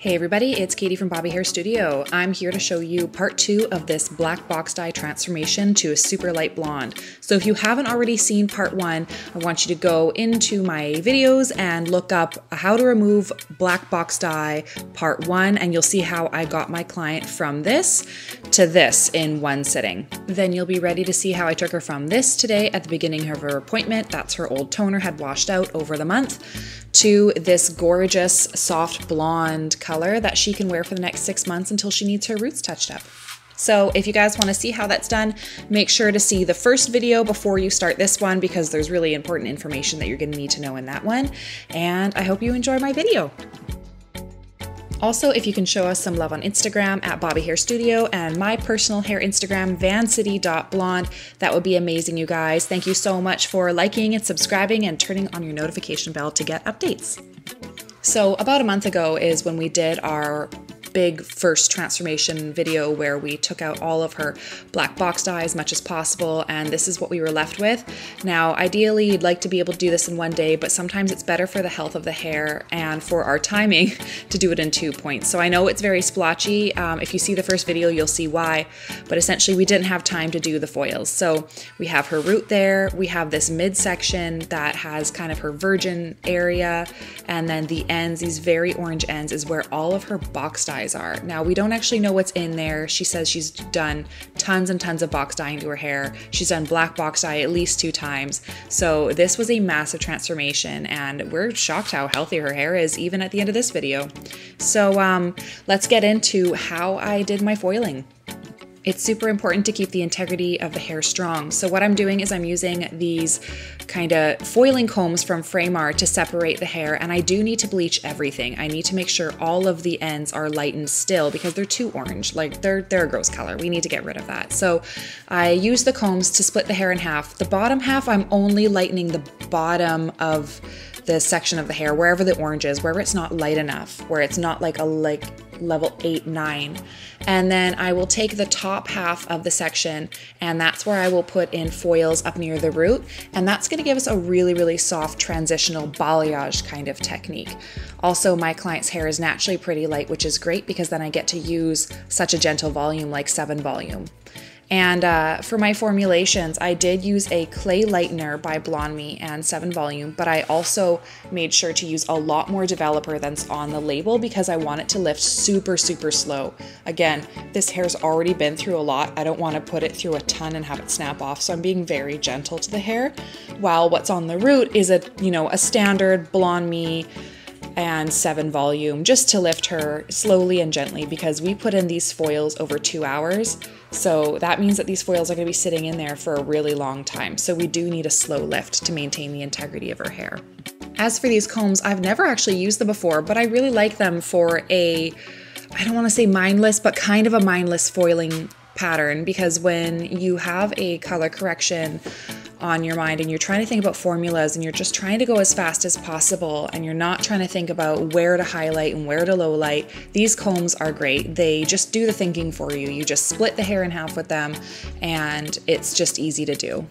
Hey everybody, it's Katie from Bobby Hair Studio. I'm here to show you part 2 of this black box dye transformation to a super light blonde. So if you haven't already seen part 1, I want you to go into my videos and look up how to remove black box dye part 1, and you'll see how I got my client from this to this in one sitting. Then you'll be ready to see how I took her from this today at the beginning of her appointment, that's her old toner had washed out over the month, to this gorgeous soft blonde color that she can wear for the next 6 months until she needs her roots touched up. So if you guys want to see how that's done, make sure to see the first video before you start this one because there's really important information that you're going to need to know in that one. And I hope you enjoy my video. Also, if you can show us some love on Instagram at Bobby Hair Studio and my personal hair Instagram, vancity.blonde, that would be amazing, you guys. Thank you so much for liking and subscribing and turning on your notification bell to get updates. So about a month ago is when we did our big first transformation video where we took out all of her black box dye as much as possible, and this is what we were left with. Now ideally you'd like to be able to do this in one day, but sometimes it's better for the health of the hair and for our timing to do it in 2 points. So I know it's very splotchy. If you see the first video you'll see why, but essentially we didn't have time to do the foils. So we have her root there, we have this midsection that has kind of her virgin area, and then the ends, these very orange ends, is where all of her box dyes are. Now we don't actually know what's in there. She says she's done tons and tons of box dyeing to her hair. She's done black box dye at least 2 times. So this was a massive transformation and we're shocked how healthy her hair is even at the end of this video. So let's get into how I did my foiling. It's super important to keep the integrity of the hair strong. So what I'm doing is I'm using these kind of foiling combs from Framar to separate the hair, and I do need to bleach everything. I need to make sure all of the ends are lightened still because they're too orange, like they're a gross color. We need to get rid of that. So I use the combs to split the hair in half. The bottom half, I'm only lightening the bottom of the section of the hair, wherever the orange is, wherever it's not light enough, where it's not like a level 8, 9. And then I will take the top half of the section and that's where I will put in foils up near the root. And that's gonna give us a really, really soft transitional balayage kind of technique. Also, my client's hair is naturally pretty light, which is great because then I get to use such a gentle volume like 7 volume. And for my formulations, I did use a clay lightener by Blonde Me and 7 volume, but I also made sure to use a lot more developer than's on the label because I want it to lift super, super slow. Again, this hair's already been through a lot. I don't want to put it through a ton and have it snap off, so I'm being very gentle to the hair, while what's on the root is a standard Blonde Me and 7 volume just to lift her slowly and gently because we put in these foils over 2 hours. So that means that these foils are going to be sitting in there for a really long time. So we do need a slow lift to maintain the integrity of her hair. As for these combs, I've never actually used them before, but I really like them for I don't want to say mindless, but kind of a mindless foiling pattern, because when you have a color correction on your mind and you're trying to think about formulas and you're just trying to go as fast as possible and you're not trying to think about where to highlight and where to low light, these combs are great. They just do the thinking for you. You just split the hair in half with them and it's just easy to do.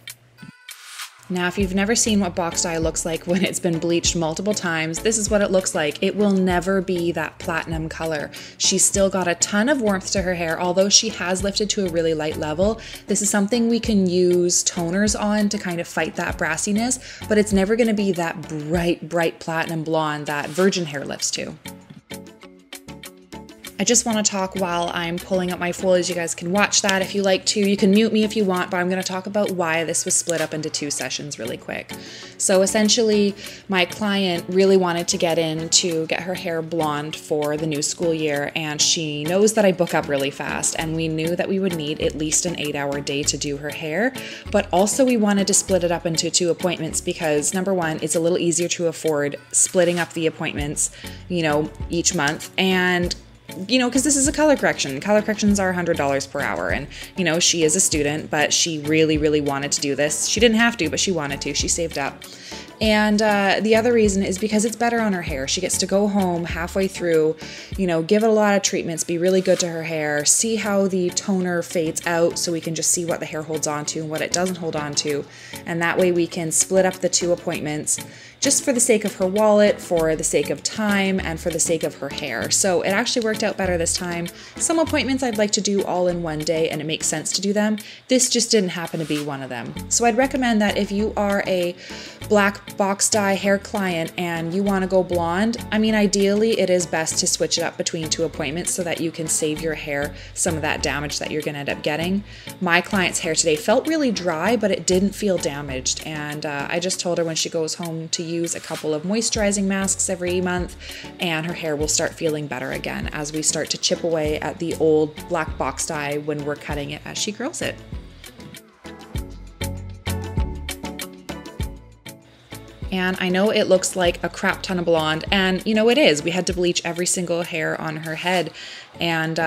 Now, if you've never seen what box dye looks like when it's been bleached multiple times, this is what it looks like. It will never be that platinum color. She's still got a ton of warmth to her hair, although she has lifted to a really light level. This is something we can use toners on to kind of fight that brassiness, but it's never gonna be that bright, bright platinum blonde that virgin hair lifts to. I just want to talk while I'm pulling up my foils. You guys can watch that if you like to. You can mute me if you want, but I'm going to talk about why this was split up into 2 sessions really quick. So essentially, my client really wanted to get her hair blonde for the new school year, and she knows that I book up really fast, and we knew that we would need at least an 8-hour day to do her hair, but also we wanted to split it up into 2 appointments because number 1, it's a little easier to afford splitting up the appointments, each month, and because this is a color correction. Color corrections are $100 per hour. And, she is a student, but she really, really wanted to do this. She didn't have to, but she wanted to. She saved up. And the other reason is because it's better on her hair. She gets to go home halfway through, give it a lot of treatments, be really good to her hair, see how the toner fades out so we can just see what the hair holds on to and what it doesn't hold on to. And that way we can split up the 2 appointments, just for the sake of her wallet, for the sake of time, and for the sake of her hair. So it actually worked out better this time. Some appointments I'd like to do all in one day and it makes sense to do them. This just didn't happen to be one of them. So I'd recommend that if you are a black box dye hair client and you want to go blonde, I mean, ideally it is best to switch it up between 2 appointments so that you can save your hair some of that damage that you're going to end up getting. My client's hair today felt really dry, but it didn't feel damaged, and I just told her when she goes home to use a couple of moisturizing masks every month, and her hair will start feeling better again as we start to chip away at the old black box dye when we're cutting it as she curls it. And I know it looks like a crap ton of blonde, and you know it is. We had to bleach every single hair on her head, and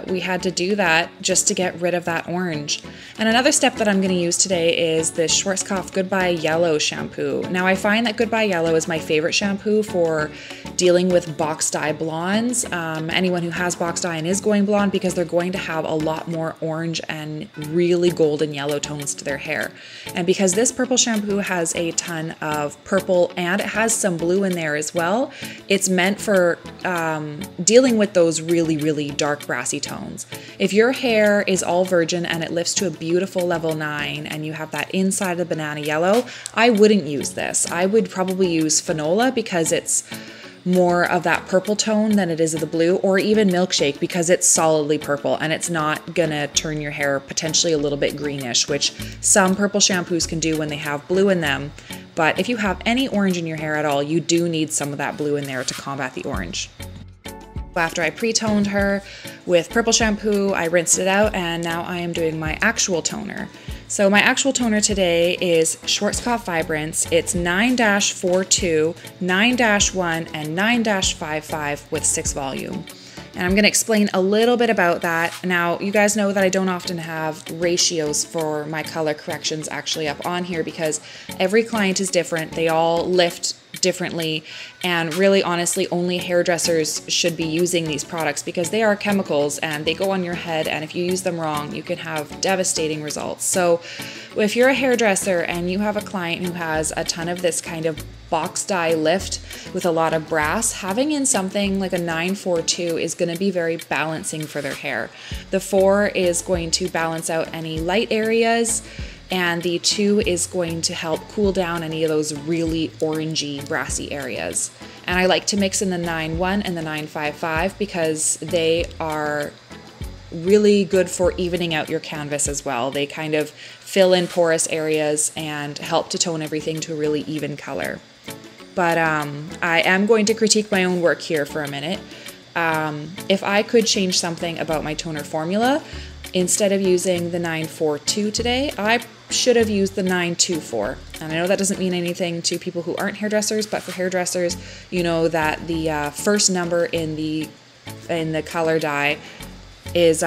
we had to do that just to get rid of that orange. And another step that I'm going to use today is the Schwarzkopf Goodbye Yellow shampoo. Now I find that Goodbye Yellow is my favorite shampoo for dealing with box dye blondes, anyone who has box dye and is going blonde, because they're going to have a lot more orange and really golden yellow tones to their hair. And because this purple shampoo has a ton of purple and it has some blue in there as well, it's meant for dealing with those really dark brassy tones. If your hair is all virgin and it lifts to a beautiful level 9 and you have that inside of the banana yellow, I wouldn't use this. I would probably use Fanola because it's more of that purple tone than it is of the blue, or even Milkshake because it's solidly purple and it's not gonna turn your hair potentially a little bit greenish, which some purple shampoos can do when they have blue in them. But if you have any orange in your hair at all, you do need some of that blue in there to combat the orange. After I pre-toned her with purple shampoo, I rinsed it out, and now I am doing my actual toner. So my actual toner today is Schwarzkopf Vibrance. It's 9-42, 9-1, and 9-55 with 6 volume. And I'm going to explain a little bit about that. Now, you guys know that I don't often have ratios for my color corrections actually up on here because every client is different. They all lift differently, and really honestly only hairdressers should be using these products because they are chemicals and they go on your head, and if you use them wrong you can have devastating results. So if you're a hairdresser and you have a client who has a ton of this kind of box dye lift with a lot of brass, having in something like a 942 is going to be very balancing for their hair. The 4 is going to balance out any light areas, and the 2 is going to help cool down any of those really orangey, brassy areas. And I like to mix in the 9-1 and the 9-5-5 because they are really good for evening out your canvas as well. They kind of fill in porous areas and help to tone everything to a really even color. But I am going to critique my own work here for a minute. If I could change something about my toner formula, instead of using the 942 today, I should have used the 924. And I know that doesn't mean anything to people who aren't hairdressers, but for hairdressers, you know that the first number in the color dye is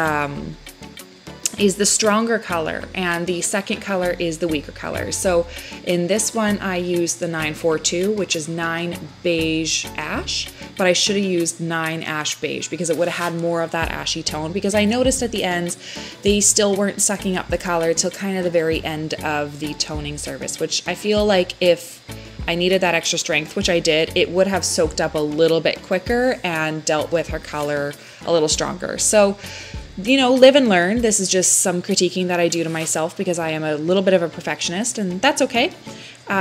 the stronger color and the second color is the weaker color. So in this one I used the 942, which is 9 beige ash, but I should have used 9 ash beige because it would have had more of that ashy tone, because I noticed at the ends they still weren't sucking up the color till kind of the very end of the toning service, which I feel like if I needed that extra strength, which I did, it would have soaked up a little bit quicker and dealt with her color a little stronger. So, you know, live and learn. This is just some critiquing that I do to myself because I am a little bit of a perfectionist, and that's okay.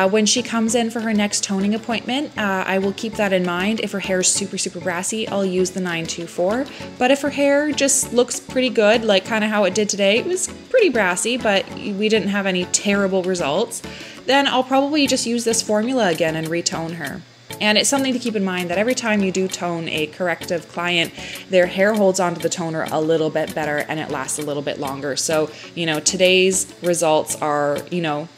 When she comes in for her next toning appointment, I will keep that in mind. If her hair is super brassy, I'll use the 924. But if her hair just looks pretty good, like kind of how it did today, it was pretty brassy, but we didn't have any terrible results, then I'll probably just use this formula again and retone her. And it's something to keep in mind that every time you do tone a corrective client, their hair holds onto the toner a little bit better and it lasts a little bit longer. So, you know, today's results are, you know,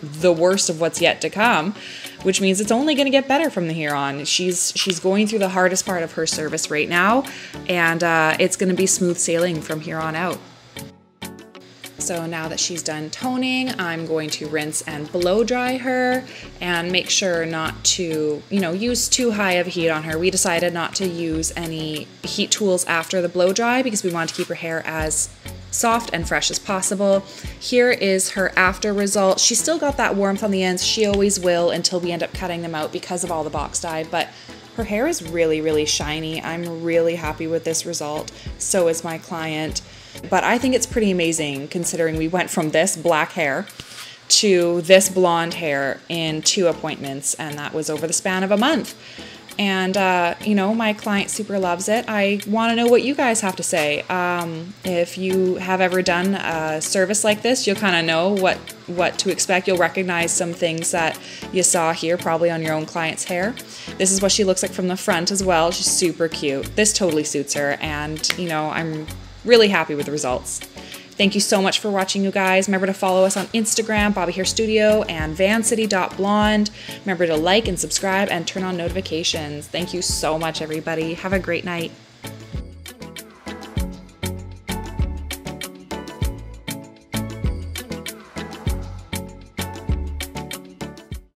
the worst of what's yet to come, which means it's only going to get better from here on. She's going through the hardest part of her service right now, and it's going to be smooth sailing from here on out. So now that she's done toning, I'm going to rinse and blow dry her and make sure not to, you know, use too high of heat on her. We decided not to use any heat tools after the blow dry because we want to keep her hair as soft and fresh as possible. Here is her after result. She still got that warmth on the ends. She always will until we end up cutting them out because of all the box dye, but her hair is really, really shiny. I'm really happy with this result. So is my client. But I think it's pretty amazing considering we went from this black hair to this blonde hair in 2 appointments, and that was over the span of a month. And, you know, my client super loves it. I want to know what you guys have to say. If you have ever done a service like this, you'll kind of know what to expect. You'll recognize some things that you saw here, probably on your own client's hair. This is what she looks like from the front as well. She's super cute. This totally suits her, and, you know, I'm really happy with the results. Thank you so much for watching, you guys. Remember to follow us on Instagram, Bobby Hair Studio, and vancity.blonde. Remember to like and subscribe and turn on notifications. Thank you so much, everybody. Have a great night.